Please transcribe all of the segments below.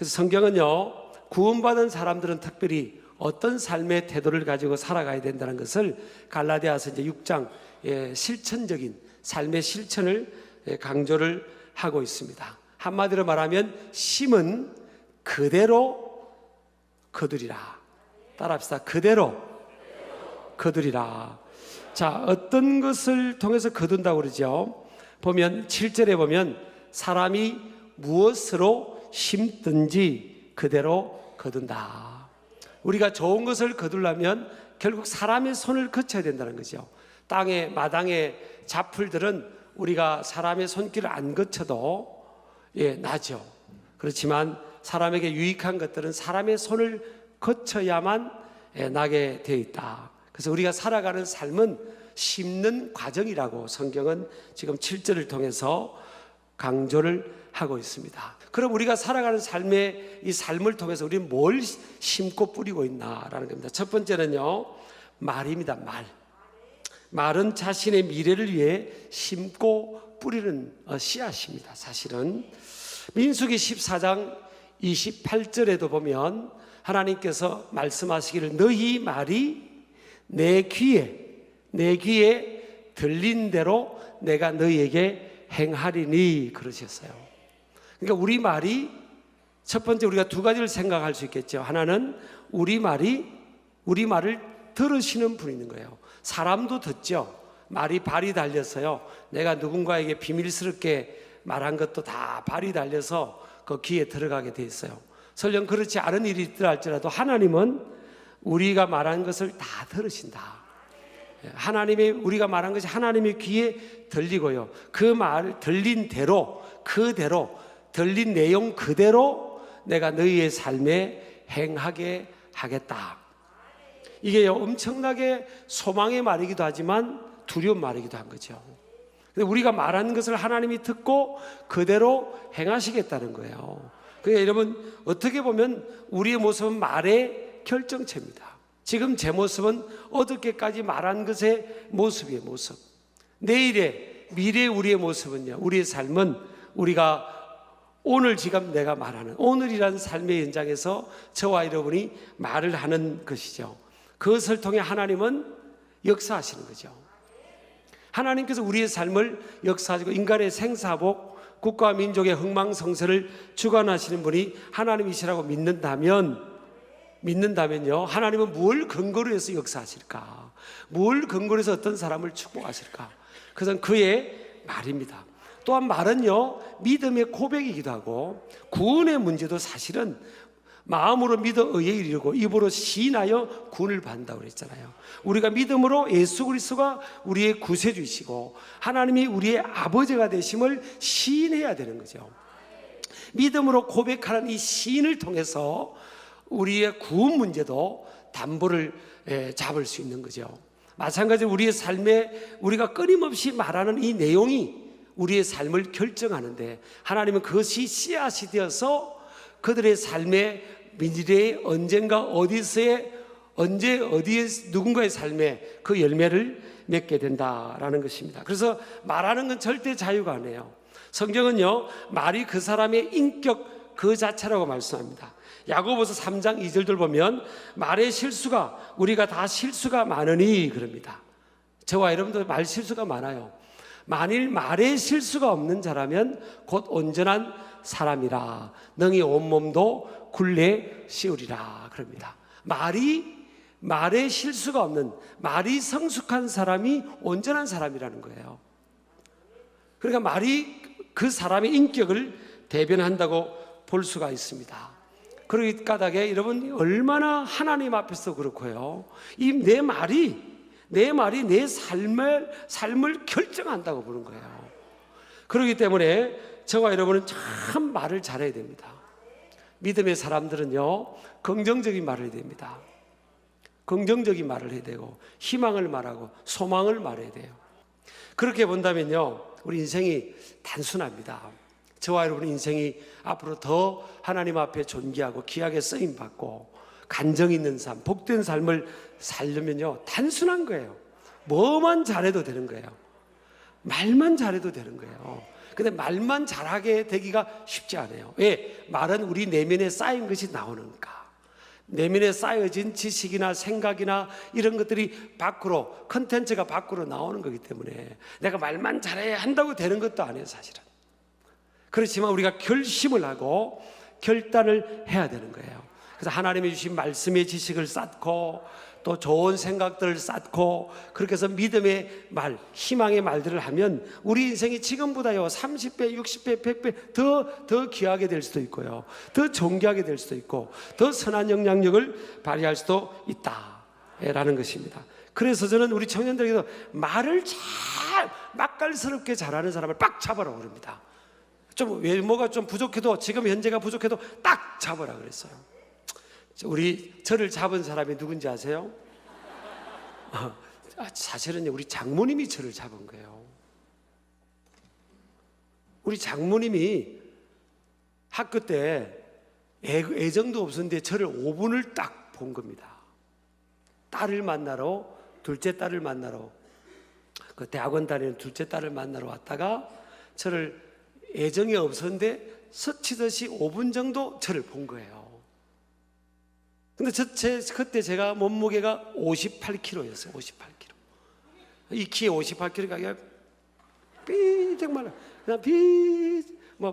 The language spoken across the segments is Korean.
그래서 성경은요, 구원받은 사람들은 특별히 어떤 삶의 태도를 가지고 살아가야 된다는 것을 갈라디아서 이제 6장 실천적인 삶의 실천을 강조를 하고 있습니다. 한마디로 말하면 심은 그대로 거두리라. 따라합시다. 그대로 거두리라. 자, 어떤 것을 통해서 거둔다고 그러죠? 보면 7절에 보면 사람이 무엇으로 심든지 그대로 거둔다. 우리가 좋은 것을 거두려면 결국 사람의 손을 거쳐야 된다는 거죠. 땅에 마당에 잡풀들은 우리가 사람의 손길을 안 거쳐도 나죠. 그렇지만 사람에게 유익한 것들은 사람의 손을 거쳐야만 나게 되어 있다. 그래서 우리가 살아가는 삶은 심는 과정이라고 성경은 지금 7절을 통해서 강조를 하고 있습니다. 그럼 우리가 살아가는 삶의 이 삶을 통해서 우리는 뭘 심고 뿌리고 있나라는 겁니다. 첫 번째는요, 말입니다. 말은 자신의 미래를 위해 심고 뿌리는 씨앗입니다. 사실은 민수기 14장 28절에도 보면 하나님께서 말씀하시기를 너희 말이 내 귀에 들린 대로 내가 너희에게 행하리니 그러셨어요. 그러니까 우리 말이 첫 번째 우리가 두 가지를 생각할 수 있겠죠. 하나는 우리 말을 들으시는 분이 있는 거예요. 사람도 듣죠. 말이 발이 달렸어요. 내가 누군가에게 비밀스럽게 말한 것도 다 발이 달려서 그 귀에 들어가게 돼 있어요. 설령 그렇지 않은 일이 있더라 할지라도 하나님은 우리가 말한 것을 다 들으신다. 하나님이 우리가 말한 것이 하나님의 귀에 들리고요. 그 말 들린 대로 그대로 들린 내용 그대로 내가 너희의 삶에 행하게 하겠다. 이게 엄청나게 소망의 말이기도 하지만 두려운 말이기도 한 거죠. 우리가 말하는 것을 하나님이 듣고 그대로 행하시겠다는 거예요. 그러니까 여러분 어떻게 보면 우리의 모습은 말의 결정체입니다. 지금 제 모습은 어저께까지 말한 것의 모습이에요. 모습. 내일의 미래의 우리의 모습은요, 우리의 삶은 우리가 오늘 지금 내가 말하는 오늘이라는 삶의 현장에서 저와 여러분이 말을 하는 것이죠. 그것을 통해 하나님은 역사하시는 거죠. 하나님께서 우리의 삶을 역사하시고 인간의 생사복, 국가와 민족의 흥망성쇠를 주관하시는 분이 하나님이시라고 믿는다면요, 하나님은 뭘 근거로 해서 역사하실까? 뭘 근거로 해서 어떤 사람을 축복하실까? 그것은 그의 말입니다. 또한 말은요, 믿음의 고백이기도 하고 구원의 문제도 사실은 마음으로 믿어 의에 이르고 입으로 시인하여 구원을 받는다고 그랬잖아요. 우리가 믿음으로 예수 그리스도가 우리의 구세주이시고 하나님이 우리의 아버지가 되심을 시인해야 되는 거죠. 믿음으로 고백하는 이 시인을 통해서 우리의 구원 문제도 담보를 잡을 수 있는 거죠. 마찬가지로 우리의 삶에 우리가 끊임없이 말하는 이 내용이 우리의 삶을 결정하는데 하나님은 그것이 씨앗이 되어서 그들의 삶의 미래에 언젠가 어디에 누군가의 삶에 그 열매를 맺게 된다라는 것입니다. 그래서 말하는 건 절대 자유가 아니에요. 성경은요, 말이 그 사람의 인격 그 자체라고 말씀합니다. 야고보서 3장 2절들 보면 말의 실수가 우리가 다 실수가 많으니 그럽니다. 저와 여러분도 말 실수가 많아요. 만일 말에 실수가 없는 자라면 곧 온전한 사람이라 능히 온몸도 굴레 씌우리라 그럽니다. 말에 실수가 없는, 말이 성숙한 사람이 온전한 사람이라는 거예요. 그러니까 말이 그 사람의 인격을 대변한다고 볼 수가 있습니다. 그러기 까닭에 여러분 얼마나 하나님 앞에서 그렇고요, 이 내 말이 내 삶을 결정한다고 보는 거예요. 그렇기 때문에 저와 여러분은 참 말을 잘해야 됩니다. 믿음의 사람들은요, 긍정적인 말을 해야 됩니다. 긍정적인 말을 해야 되고 희망을 말하고 소망을 말해야 돼요. 그렇게 본다면요, 우리 인생이 단순합니다. 저와 여러분 인생이 앞으로 더 하나님 앞에 존귀하고 귀하게 쓰임받고 간정 있는 삶, 복된 삶을 살려면요, 단순한 거예요. 뭐만 잘해도 되는 거예요. 말만 잘해도 되는 거예요. 근데 말만 잘하게 되기가 쉽지 않아요. 왜? 말은 우리 내면에 쌓인 것이 나오는가. 내면에 쌓여진 지식이나 생각이나 이런 것들이 밖으로, 컨텐츠가 밖으로 나오는 거기 때문에 내가 말만 잘해야 한다고 되는 것도 아니에요, 사실은. 그렇지만 우리가 결심을 하고 결단을 해야 되는 거예요. 그래서 하나님이 주신 말씀의 지식을 쌓고 또 좋은 생각들을 쌓고 그렇게 해서 믿음의 말, 희망의 말들을 하면 우리 인생이 지금보다요 30배, 60배, 100배 더 귀하게 될 수도 있고요, 더 존귀하게 될 수도 있고 더 선한 영향력을 발휘할 수도 있다라는 것입니다. 그래서 저는 우리 청년들에게도 말을 잘 맛깔스럽게 잘하는 사람을 빡 잡아라 그럽니다. 좀 외모가 좀 부족해도, 지금 현재가 부족해도 딱 잡아라 그랬어요. 저를 잡은 사람이 누군지 아세요? 사실은요, 우리 장모님이 저를 잡은 거예요. 우리 장모님이 학교 때 애정도 없었는데 저를 5분을 딱 본 겁니다. 딸을 만나러, 둘째 딸을 만나러, 그 대학원 다니는 둘째 딸을 만나러 왔다가 저를 애정이 없었는데 스치듯이 5분 정도 저를 본 거예요. 근데 그때 제가 몸무게가 58kg였어요. 58kg. 이 키에 58kg가 그냥 삐쩍 말라. 그냥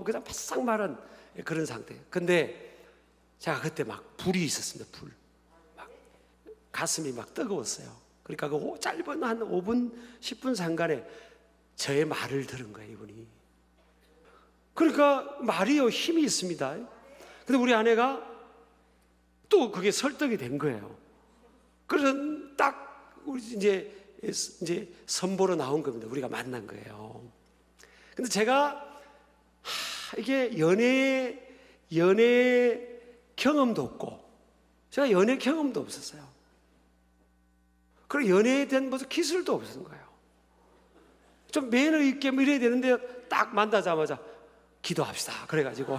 그냥 바싹 마른 그런 상태. 근데 제가 그때 막 불이 있었습니다. 불. 막 가슴이 막 뜨거웠어요. 그러니까 그 짧은 한 5분, 10분 상간에 저의 말을 들은 거예요, 이분이. 그러니까 말이요, 힘이 있습니다. 근데 우리 아내가 또 그게 설득이 된 거예요. 그래서 딱 우리 이제 선보러 나온 겁니다. 우리가 만난 거예요. 근데 제가 이게 연애 경험도 없고, 제가 연애 경험도 없었어요. 그리고 연애에 대한 무슨 기술도 없었던 거예요. 좀 매너 있게 이래야 되는데 딱 만나자마자 기도합시다. 그래가지고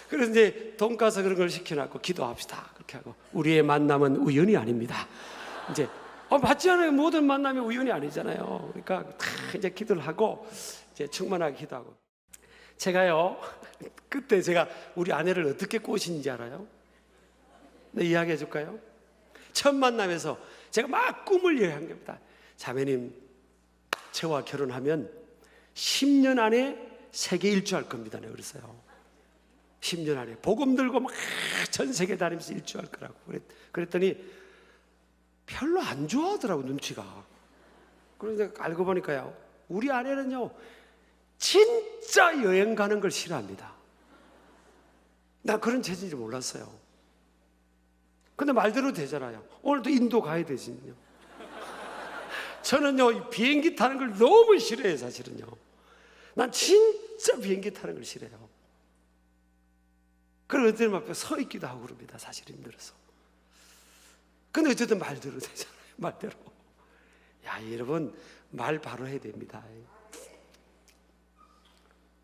그래서 이제 돈가스 그런 걸 시켜놨고 기도합시다. 그렇게 하고, 우리의 만남은 우연이 아닙니다. 이제 맞지 않아요? 모든 만남이 우연이 아니잖아요. 그러니까 다 이제 기도를 하고 이제 충만하게 기도하고. 제가요 그때 제가 우리 아내를 어떻게 꼬신지 알아요? 네, 이야기해 줄까요? 첫 만남에서 제가 막 꿈을 여행한 겁니다. 자매님, 저와 결혼하면 10년 안에 세계 일주할 겁니다. 내가 그랬어요. 10년 안에 복음 들고 막 전 세계 다니면서 일주할 거라고 그랬더니 별로 안 좋아하더라고, 눈치가. 그래서 알고 보니까요, 우리 아내는요 진짜 여행 가는 걸 싫어합니다. 나 그런 체질인지 몰랐어요. 근데 말대로 되잖아요. 오늘도 인도 가야 되지요. 저는요 비행기 타는 걸 너무 싫어해요. 사실은요, 난 진짜 비행기 타는 걸 싫어해요. 그리고 어떤 앞에 서 있기도 하고 그럽니다. 사실 힘들어서. 근데 어쨌든 말대로 되잖아요. 말대로. 야, 여러분, 말 바로 해야 됩니다.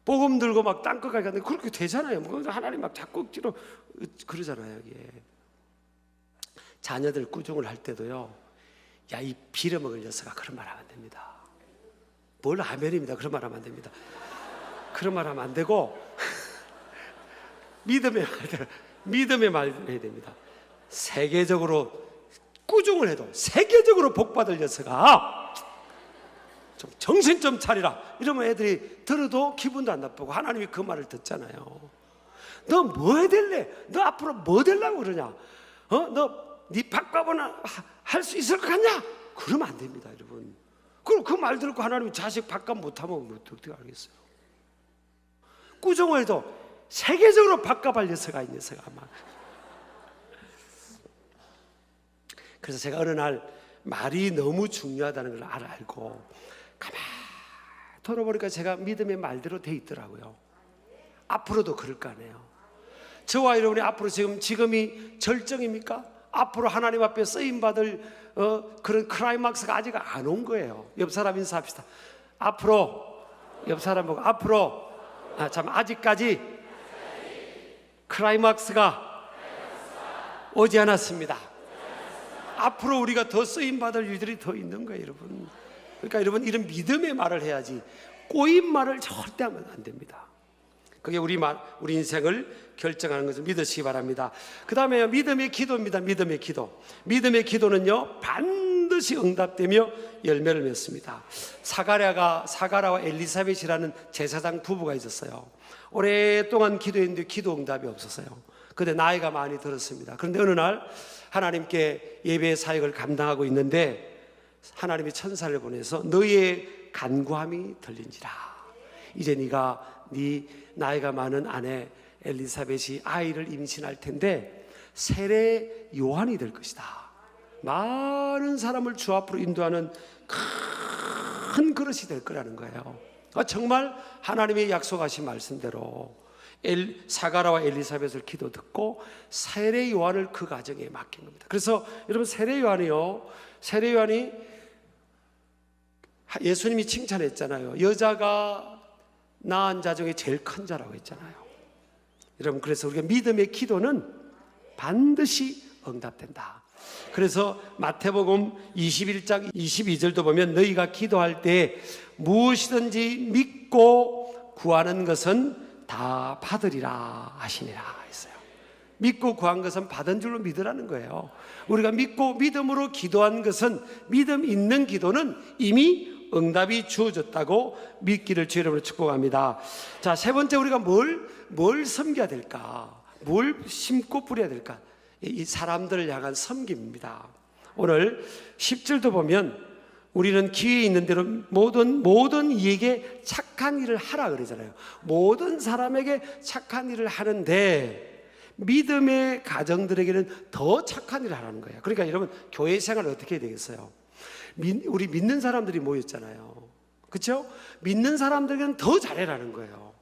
복음 들고 막 땅끝까지 갔는데 그렇게 되잖아요. 하나님 막 자꾸 억지로 그러잖아요. 이게. 자녀들 꾸중을 할 때도요, 야, 이 빌어먹을 녀석아, 그런 말 하면 안 됩니다. 뭘 아멘입니다. 그런 말 하면 안 됩니다. 그런 말 하면 안 되고 믿음의 말을 해야 됩니다. 세계적으로 꾸중을 해도 세계적으로 복받을 녀석아, 좀 정신 좀 차리라. 이러면 애들이 들어도 기분도 안 나쁘고 하나님이 그 말을 듣잖아요. 너 뭐 해될래? 너 앞으로 뭐 되려고 그러냐? 너 네 밥값은 할 수 있을 것 같냐? 그러면 안 됩니다, 여러분. 그럼 그 말 듣고 하나님이 자식 밥값 못하면 어떻게 알겠어요? 꾸중을 해도 세계적으로 밥값할 녀석아, 이 녀석아. 막. 그래서 제가 어느 날 말이 너무 중요하다는 걸 알고 가만히 돌아보니까 제가 믿음의 말대로 돼 있더라고요. 앞으로도 그럴 거 아니에요. 저와 여러분이 앞으로 지금이 절정입니까? 앞으로 하나님 앞에 쓰임받을 그런 클라이막스가 아직 안 온 거예요. 옆 사람 인사합시다. 앞으로, 옆 사람 보고 앞으로, 아직까지 클라이막스가 오지 않았습니다. 앞으로 우리가 더 쓰임받을 일들이 더 있는 거예요, 여러분. 그러니까 여러분, 이런 믿음의 말을 해야지 꼬인 말을 절대 하면 안 됩니다. 그게 우리 인생을 결정하는 것을 믿으시기 바랍니다. 그 다음에 믿음의 기도입니다. 믿음의 기도. 믿음의 기도는요, 반드시 응답되며 열매를 맺습니다. 사가라와 엘리사벳이라는 제사장 부부가 있었어요. 오랫동안 기도했는데 기도 응답이 없었어요. 근데 나이가 많이 들었습니다. 그런데 어느 날 하나님께 예배 사역을 감당하고 있는데 하나님이 천사를 보내서 너희의 간구함이 들린지라. 이제 네가 네 나이가 많은 아내 엘리사벳이 아이를 임신할 텐데 세례 요한이 될 것이다. 많은 사람을 주 앞으로 인도하는 큰 그릇이 될 거라는 거예요. 정말 하나님이 약속하신 말씀대로 사가라와 엘리사벳을 기도 듣고 세례 요한을 그 가정에 맡긴 겁니다. 그래서 여러분, 세례 요한이 예수님이 칭찬했잖아요. 여자가 낳은 자 중에 제일 큰 자라고 했잖아요. 여러분, 그래서 우리가 믿음의 기도는 반드시 응답된다. 그래서 마태복음 21장 22절도 보면 너희가 기도할 때 무엇이든지 믿고 구하는 것은 다 받으리라 하시니라 했어요. 믿고 구한 것은 받은 줄로 믿으라는 거예요. 우리가 믿고 믿음으로 기도한 것은, 믿음 있는 기도는 이미 응답이 주어졌다고 믿기를 주의 이름으로 축복합니다. 자, 세 번째, 우리가 뭘 섬겨야 될까? 뭘 심고 뿌려야 될까? 이 사람들을 향한 섬김입니다. 오늘 10절도 보면 우리는 기회에 있는 대로 모든 이에게 착한 일을 하라 그러잖아요. 모든 사람에게 착한 일을 하는데 믿음의 가정들에게는 더 착한 일을 하라는 거예요. 그러니까 여러분, 교회 생활을 어떻게 해야 되겠어요? 우리 믿는 사람들이 모였잖아요. 그렇죠? 믿는 사람들에게는 더 잘해라는 거예요.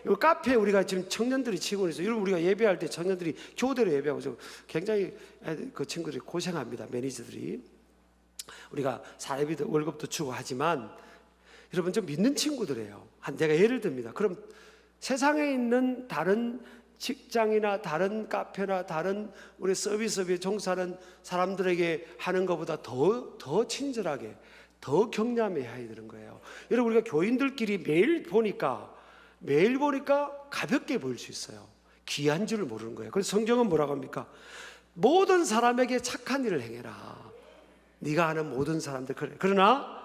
이 카페에 우리가 지금 청년들이 치고 있어요. 여러분, 우리가 예배할 때 청년들이 교대로 예배하고 굉장히 그 친구들이 고생합니다. 매니저들이. 우리가 사회비도 월급도 주고 하지만 여러분, 좀 믿는 친구들이에요. 내가 예를 듭니다. 그럼 세상에 있는 다른 직장이나 다른 카페나 다른 우리 서비스업에 종사하는 사람들에게 하는 것보다 더 친절하게, 더 경량해야 되는 거예요. 여러분, 우리가 교인들끼리 매일 보니까 가볍게 보일 수 있어요. 귀한 줄을 모르는 거예요. 그래서 성경은 뭐라고 합니까? 모든 사람에게 착한 일을 행해라. 네가 아는 모든 사람들. 그러나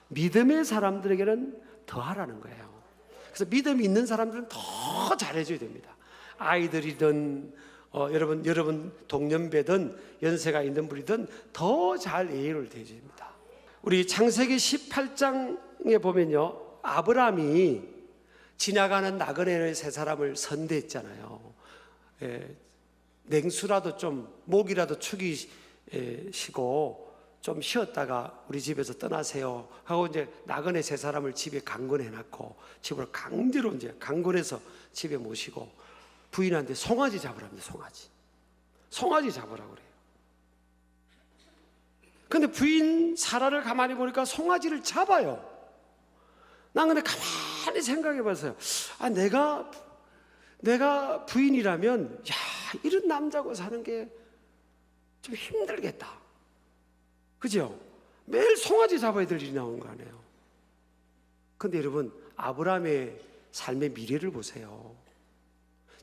믿음의 사람들에게는 더 하라는 거예요. 그래서 믿음이 있는 사람들은 더 잘해줘야 됩니다. 아이들이든 여러분 동년배든 연세가 있는 분이든 더 잘 예의를 대해줘야 됩니다. 우리 창세기 18장에 보면요, 아브라함이 지나가는 나그네 세 사람을 선대했잖아요. 냉수라도 좀, 목이라도 축이시고 좀 쉬었다가 우리 집에서 떠나세요 하고 이제 나그네 세 사람을 집에 강권해놨고 집으로 강제로 이제 강권해서 집에 모시고 부인한테 송아지 잡으랍니다. 송아지 잡으라고 그래요. 근데 부인 사라를 가만히 보니까 송아지를 잡아요. 난 근데 가만히 생각해 봤어요. 내가 부인이라면 이런 남자고 사는 게 좀 힘들겠다. 그죠? 매일 송아지 잡아야 될 일이 나온 거 아니에요. 근데 여러분, 아브라함의 삶의 미래를 보세요.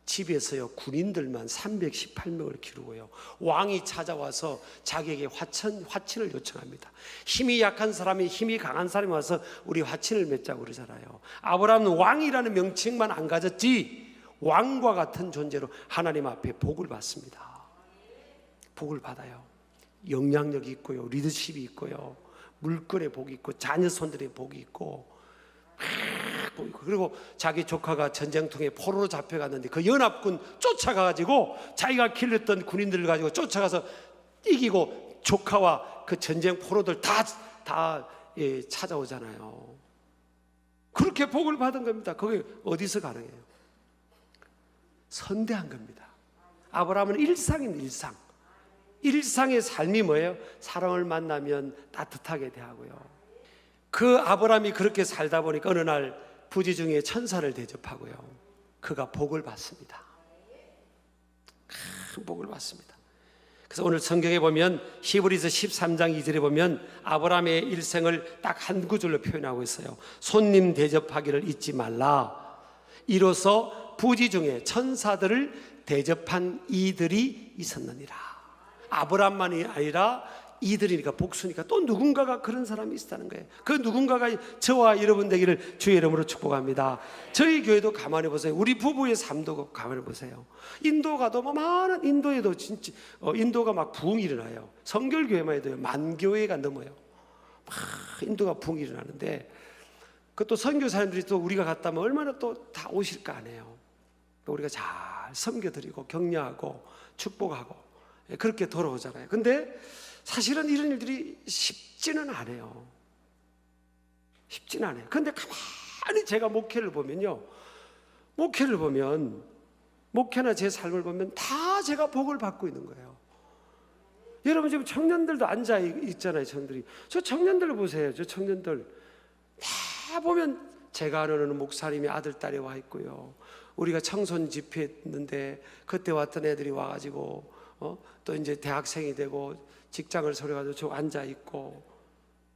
집에서요, 군인들만 318명을 기르고요, 왕이 찾아와서 자기에게 화친을 요청합니다. 힘이 약한 사람이 힘이 강한 사람이 와서 우리 화친을 맺자고 그러잖아요. 아브라함은 왕이라는 명칭만 안 가졌지 왕과 같은 존재로 하나님 앞에 복을 받습니다. 복을 받아요. 영향력이 있고요, 리더십이 있고요, 물건의 복이 있고 자녀 손들의 복이 있고, 그리고 자기 조카가 전쟁통에 포로로 잡혀갔는데 그 연합군 쫓아가가지고 자기가 길렀던 군인들을 가지고 쫓아가서 이기고 조카와 그 전쟁 포로들 다 찾아오잖아요. 그렇게 복을 받은 겁니다. 그게 어디서 가능해요? 선대한 겁니다. 아브라함은 일상인 일상의 삶이 뭐예요? 사람을 만나면 따뜻하게 대하고요. 그 아브라함이 그렇게 살다 보니까 어느 날 부지중에 천사를 대접하고요, 그가 복을 받습니다. 큰 복을 받습니다. 그래서 오늘 성경에 보면 히브리서 13장 2절에 보면 아브라함의 일생을 딱 한 구절로 표현하고 있어요. 손님 대접하기를 잊지 말라. 이로써 부지 중에 천사들을 대접한 이들이 있었느니라. 아브라함만이 아니라 이들이니까 복수니까 또 누군가가 그런 사람이 있었다는 거예요. 그 누군가가 저와 여러분 되기를 주의 이름으로 축복합니다. 저희 교회도 가만히 보세요. 우리 부부의 삶도 가만히 보세요. 인도 가도 뭐 많은 인도에도 진짜 인도가 막 부흥이 일어나요. 성결교회만 해도 만 교회가 넘어요. 막 인도가 부흥이 일어나는데 그것도 선교사님들이 또 우리가 갔다면 얼마나 또 다 오실 거 아니에요. 우리가 잘 섬겨드리고 격려하고 축복하고 그렇게 돌아오잖아요. 근데 사실은 이런 일들이 쉽지는 않아요. 쉽지는 않아요. 근데 가만히 제가 목회를 보면요, 목회나 제 삶을 보면 다 제가 복을 받고 있는 거예요. 여러분 지금 청년들도 앉아 있잖아요. 청년들이. 저 청년들 보세요. 저 청년들 다 보면 제가 아는 목사님이 아들 딸이 와 있고요. 우리가 청소년 집회 했는데 그때 왔던 애들이 와가지고 또 이제 대학생이 되고 직장을 서려가지고 저 앉아 있고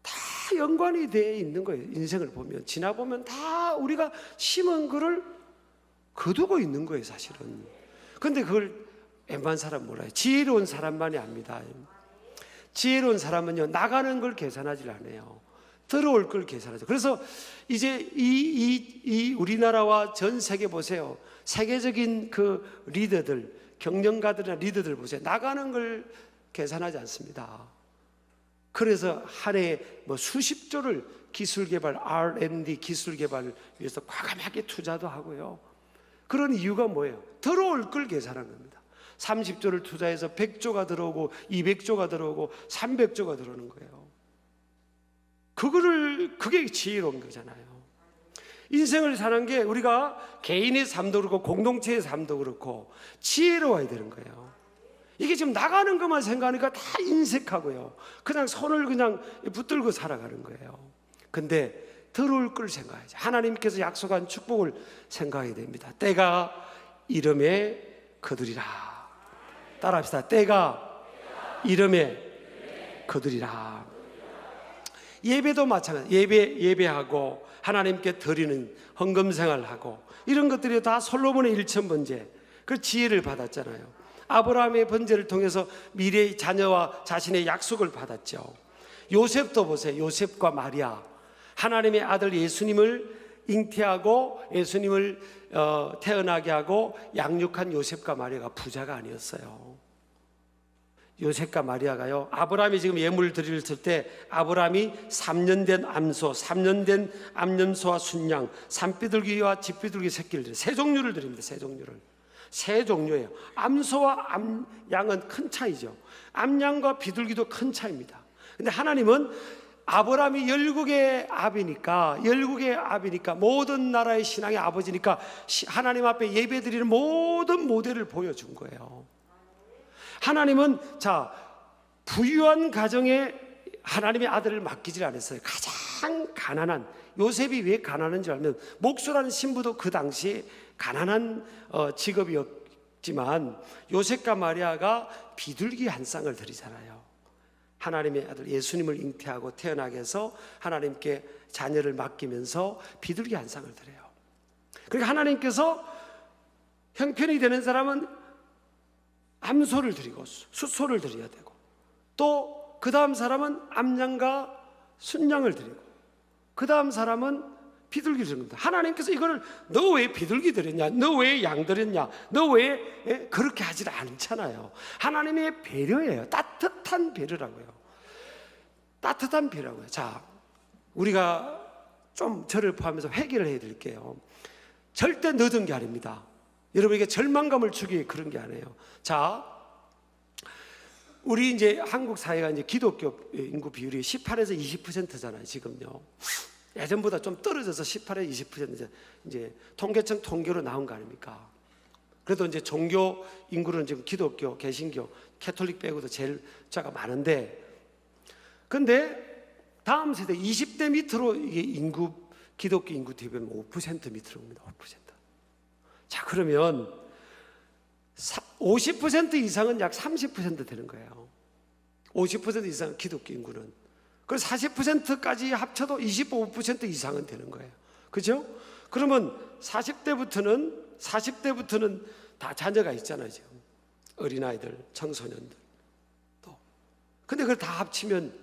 다 연관이 돼 있는 거예요. 인생을 보면 지나 보면 다 우리가 심은 거를 거두고 있는 거예요, 사실은. 근데 그걸 웬만한 사람 몰라요. 지혜로운 사람만이 압니다. 지혜로운 사람은요, 나가는 걸 계산하지 않아요. 들어올 걸 계산하죠. 그래서 이제 이 우리나라와 전 세계 보세요. 세계적인 그 리더들, 경영가들이나 리더들 보세요. 나가는 걸 계산하지 않습니다. 그래서 한 해에 뭐 수십조를 기술개발, R&D 기술개발을 위해서 과감하게 투자도 하고요. 그런 이유가 뭐예요? 들어올 걸 계산한 겁니다. 30조를 투자해서 100조가 들어오고 200조가 들어오고 300조가 들어오는 거예요. 그게 지혜로운 거잖아요. 인생을 사는 게 우리가 개인의 삶도 그렇고 공동체의 삶도 그렇고 지혜로워야 되는 거예요. 이게 지금 나가는 것만 생각하니까 다 인색하고요. 그냥 손을 그냥 붙들고 살아가는 거예요. 근데 들어올 걸 생각해야죠. 하나님께서 약속한 축복을 생각해야 됩니다. 때가 이름에 거두리라. 따라합시다. 때가 이름에 거두리라. 예배도 마찬가지. 예배하고 하나님께 드리는 헌금 생활하고 이런 것들이 다 솔로몬의 일천번제, 그 지혜를 받았잖아요. 아브라함의 번제를 통해서 미래의 자녀와 자신의 약속을 받았죠. 요셉도 보세요. 요셉과 마리아, 하나님의 아들 예수님을 잉태하고 예수님을 태어나게 하고 양육한 요셉과 마리아가 부자가 아니었어요. 요셉과 마리아가요, 아브라함이 지금 예물을 드릴 때 아브라함이 3년 된 암소, 3년 된 암염소와 순양, 산비둘기와 집비둘기 새끼를 드려요. 세 종류를 드립니다. 세 종류를. 세 종류예요. 암소와 암양은 큰 차이죠. 암양과 비둘기도 큰 차이입니다. 근데 하나님은 아브라함이 열국의 아비니까 모든 나라의 신앙의 아버지니까 하나님 앞에 예배드리는 모든 모델을 보여준 거예요. 하나님은 부유한 가정에 하나님의 아들을 맡기질 않았어요. 가장 가난한, 요셉이 왜 가난한 줄 알면 목수라는 신부도 그 당시에 가난한 직업이었지만 요셉과 마리아가 비둘기 한 쌍을 드리잖아요. 하나님의 아들 예수님을 잉태하고 태어나게 해서 하나님께 자녀를 맡기면서 비둘기 한 쌍을 드려요. 그러니까 하나님께서 형편이 되는 사람은 암소를 드리고 숫소를 드려야 되고 또 그 다음 사람은 암양과 순양을 드리고 그 다음 사람은 비둘기를 드린 겁니다. 하나님께서 이거를 너 왜 비둘기 드렸냐, 너 왜 양 드렸냐, 너 왜 그렇게 하지 않잖아요. 하나님의 배려예요. 따뜻한 배려라고요. 따뜻한 배려라고요. 자, 우리가 좀 저를 포함해서 회개를 해드릴게요. 절대 늦은 게 아닙니다. 여러분에게 절망감을 주기 위해 그런 게 아니에요. 자, 우리 이제 한국 사회가 이제 기독교 인구 비율이 18에서 20%잖아요, 지금요. 예전보다 좀 떨어져서 18에서 20% 이제 통계청 통계로 나온 거 아닙니까? 그래도 이제 종교 인구는 지금 기독교, 개신교, 캐톨릭 빼고도 제일 숫자가 많은데, 근데 다음 세대 20대 밑으로 이게 기독교 인구 대비하면 5% 밑으로 옵니다. 5%. 자, 그러면 50% 이상은 약 30% 되는 거예요. 50% 이상 기독교 인구는. 그래서 40%까지 합쳐도 25% 이상은 되는 거예요. 그죠? 그러면 40대부터는 다 자녀가 있잖아요, 지금. 어린아이들, 청소년들. 또. 근데 그걸 다 합치면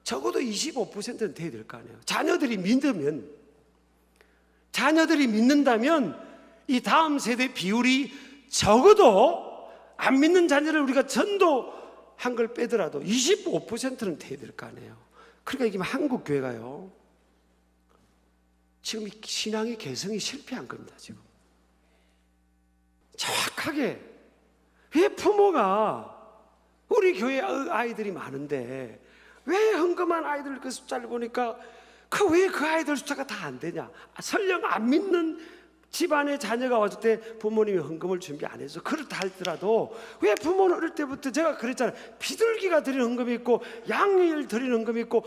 적어도 25%는 돼야 될 거 아니에요. 자녀들이 믿는다면 이 다음 세대 비율이 적어도 안 믿는 자녀를 우리가 전도한 걸 빼더라도 25%는 돼야 될 거 아니에요. 그러니까 이게 한국 교회가요, 지금 신앙의 개성이 실패한 겁니다. 지금 정확하게 왜 부모가 우리 교회 아이들이 많은데 왜 헌금한 아이들 그 숫자를 보니까 왜 그 아이들 숫자가 다 안 되냐? 설령 안 믿는 집안의 자녀가 왔을 때 부모님이 헌금을 준비 안 해서 그렇다 할지라도 왜 부모는 어릴 때부터 제가 그랬잖아요. 비둘기가 드리는 헌금이 있고 양을 드리는 헌금이 있고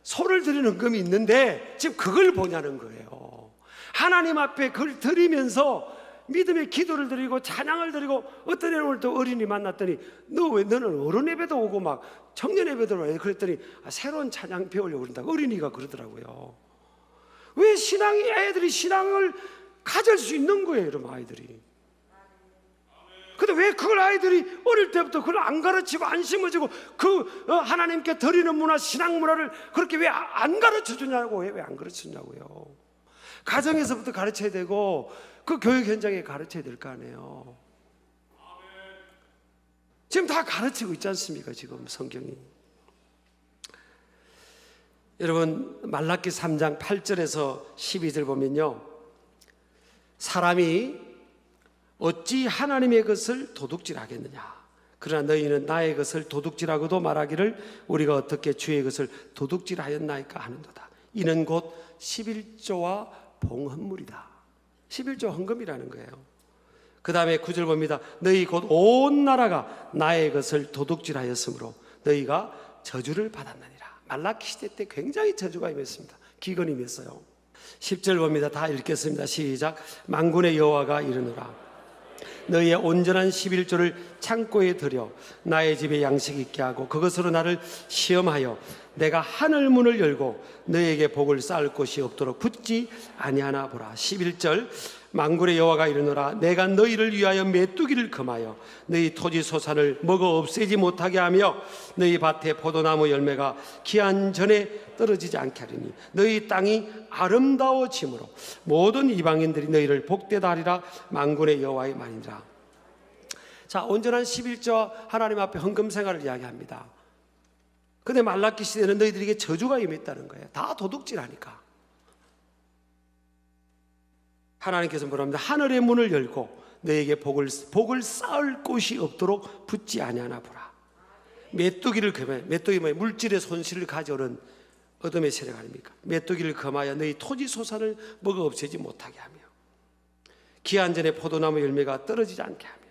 소를 드리는 헌금이 있는데 지금 그걸 보냐는 거예요. 하나님 앞에 그걸 드리면서 믿음의 기도를 드리고 찬양을 드리고 어떤 애는 오늘 또 어린이 만났더니 너는 어른 예배도 오고 막 청년 예배도 오고 그랬더니 새로운 찬양 배우려고 그런다고 어린이가 그러더라고요. 왜 애들이 신앙을 가질 수 있는 거예요, 여러분 아이들이. 근데 왜 그걸 아이들이 어릴 때부터 그걸 안 가르치고 안 심어주고 하나님께 드리는 문화, 신앙 문화를 그렇게 왜 안 가르쳐 주냐고, 왜 안 가르쳐 주냐고요. 가정에서부터 가르쳐야 되고 그 교육 현장에 가르쳐야 될 거 아니에요. 지금 다 가르치고 있지 않습니까? 지금 성경이. 여러분 말라기 3장 8절에서 12절 보면요, 사람이 어찌 하나님의 것을 도둑질하겠느냐. 그러나 너희는 나의 것을 도둑질하고도 말하기를 우리가 어떻게 주의 것을 도둑질하였나이까 하는도다. 이는 곧 11조와 봉헌물이다. 11조 헌금이라는 거예요. 그 다음에 9절 봅니다. 너희 곧 온 나라가 나의 것을 도둑질하였으므로 너희가 저주를 받았느니라. 말라기 시대 때 굉장히 저주가 임했습니다. 기근이 임했어요. 10절 봅니다. 다 읽겠습니다. 시작. 만군의 여호와가 이르노라. 너희의 온전한 11조를 창고에 들여 나의 집에 양식 있게 하고 그것으로 나를 시험하여 내가 하늘 문을 열고 너희에게 복을 쌓을 곳이 없도록 붙지 아니하나 보라. 11절. 만군의 여호와가 이르노라. 내가 너희를 위하여 메뚜기를 금하여 너희 토지 소산을 먹어 없애지 못하게 하며 너희 밭에 포도나무 열매가 기한 전에 떨어지지 않게 하리니 너희 땅이 아름다워짐으로 모든 이방인들이 너희를 복되다 하리라. 만군의 여호와의 말이니라. 자, 온전한 11조 하나님 앞에 헌금 생활을 이야기합니다. 근데 말라기 시대는 너희들에게 저주가 임했다는 거예요. 다 도둑질하니까. 하나님께서 뭐라 합니다. 하늘의 문을 열고 너에게 복을 쌓을 곳이 없도록 붙지 아니하나 보라. 메뚜기를 금하여, 메뚜기 뭐예요? 물질의 손실을 가져오는 어둠의 세력 아닙니까? 메뚜기를 금하여 너희 토지 소산을 먹어 없애지 못하게 하며 기한 전에 포도나무 열매가 떨어지지 않게 하며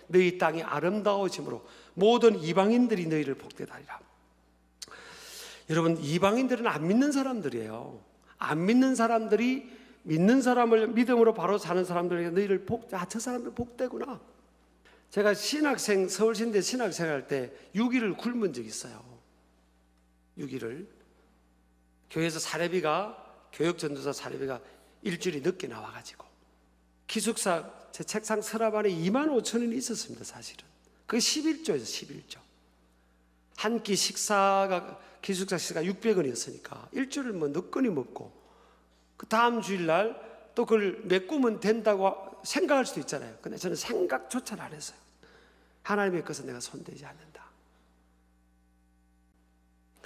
너희 땅이 아름다워짐으로 모든 이방인들이 너희를 복되다 하리라. 여러분, 이방인들은 안 믿는 사람들이에요. 안 믿는 사람들이 믿는 사람을 믿음으로 바로 사는 사람들에게 너희를 저 사람들 복되구나. 제가 서울신대 신학생 할 때 6일을 굶은 적이 있어요. 6일을. 교회에서 교육전도사 사례비가 일주일이 늦게 나와가지고 기숙사 제 책상 서랍 안에 25,000원이 있었습니다. 사실은 그게 11조예요. 11조. 한 끼 기숙사 식사가 600원이었으니까 일주일을 늦거니 먹고 그 다음 주일날 또 그걸 메꾸면 된다고 생각할 수도 있잖아요. 근데 저는 생각조차 안 했어요. 하나님의 것은 내가 손대지 않는다.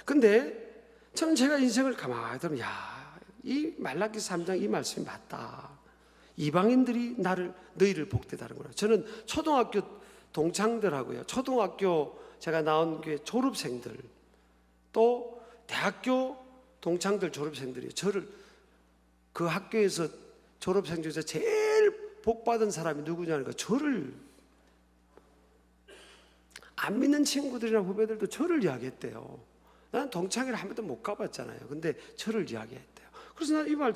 근데 저는 제가 인생을 가만히 들으면 이 말라기 3장 이 말씀이 맞다. 이방인들이 너희를 복되다는구나. 저는 초등학교 동창들하고요, 초등학교 제가 나온 교회 졸업생들, 또 대학교 동창들 졸업생들이 저를 그 학교에서 졸업생 중에서 제일 복받은 사람이 누구냐니까 저를, 안 믿는 친구들이나 후배들도 저를 이야기했대요. 나는 동창회를 한 번도 못 가봤잖아요. 근데 저를 이야기했대요. 그래서 난 이 말,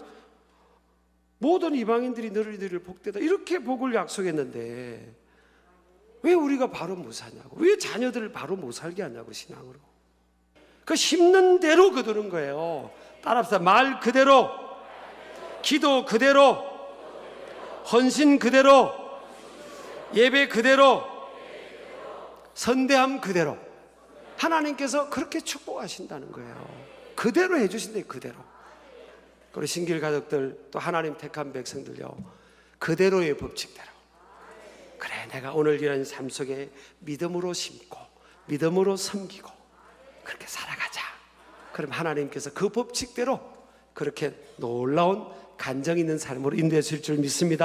모든 이방인들이 너희를 복되다 이렇게 복을 약속했는데 왜 우리가 바로 못 사냐고, 왜 자녀들을 바로 못 살게 하냐고, 신앙으로. 그 심는 대로 거두는 거예요. 따라합시다. 말 그대로, 기도 그대로, 헌신 그대로, 예배 그대로, 선대함 그대로. 하나님께서 그렇게 축복하신다는 거예요. 그대로 해주신대요. 그대로. 우리 신길 가족들, 또 하나님 택한 백성들요, 그대로의 법칙대로. 그래, 내가 오늘 이런 삶 속에 믿음으로 심고 믿음으로 섬기고 그렇게 살아가자. 그럼 하나님께서 그 법칙대로 그렇게 놀라운 간정 있는 삶으로 인도해 주실 줄 믿습니다.